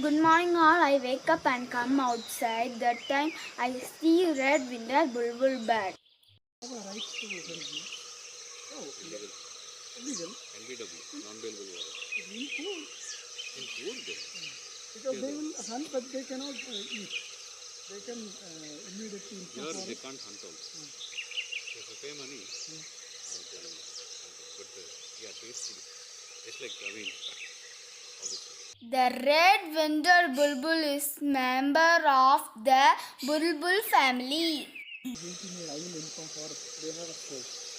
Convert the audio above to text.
Good morning all. I wake up and come outside. That time I see red-winged bulbul bird. Have a right to heritage. Oh, illegal. Illegal. NBW, non-bailable warrant. In court. In court there. Because they will hunt, but they cannot eat. They can immediately inform Here for they it. can't hunt also. If you pay money, they'll hunt it. But yeah, tasty. It's like, obviously. The red-winged bulbul is member of the bulbul family. I will inform for it. They have a scope.